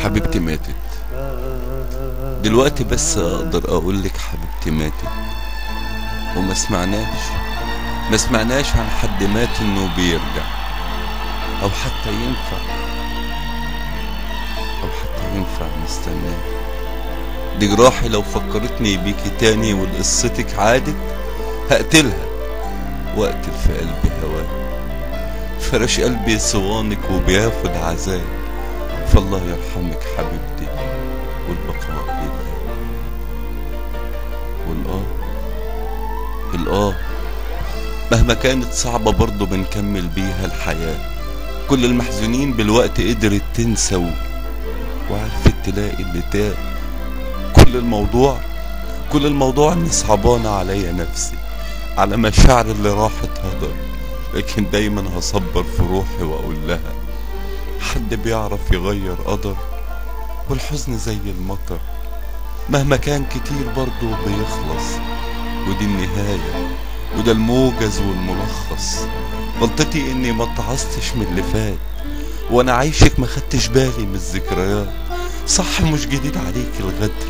حبيبتي ماتت دلوقتي، بس اقدر اقولك حبيبتي ماتت. وما سمعناش ما سمعناش عن حد مات انه بيرجع، او حتى ينفع نستناه. دي جراحي لو فكرتني بيكي تاني ولقصتك عادت، هقتلها واقتل في قلبي هواك. فرش قلبي صوانك وبياخد عذاب، فالله يرحمك حبيبتي والبقاء لله. والآه مهما كانت صعبة برضه بنكمل بيها الحياة. كل المحزونين بالوقت قدرت تنسى وعرفت تلاقي اللي تاه. كل الموضوع اني صعبانة عليا نفسي، على مشاعر اللي راحت هدر. لكن دايما هصبر في روحي واقول لها حد بيعرف يغير قدر، والحزن زي المطر مهما كان كتير برضه بيخلص. ودي النهاية وده الموجز والملخص. غلطتي اني ما اتعظتش من اللي فات، وانا عايشك ما خدتش بالي من الذكريات. صح مش جديد عليك الغدر،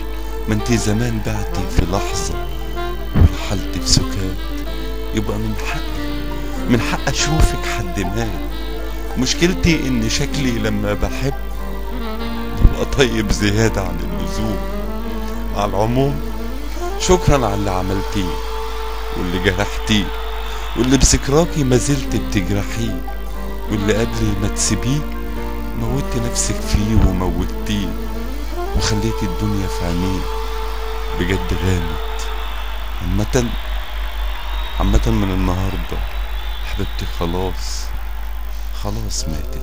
ما انتي زمان بعتي في لحظة ورحلتي في سكات. يبقى من حق اشوفك حد مات. مشكلتي ان شكلي لما بحب ببقى طيب زيادة عن اللزوم. على العموم شكرا على اللي عملتيه واللي جرحتيه، واللي بذكراكي ما زلت بتجرحيه، واللي قبل ما تسيبيه موتي نفسك فيه وموتيه، وخليتي الدنيا في عينيه بجد غامت. عامة من النهاردة حبيبتي خلاص ماتت.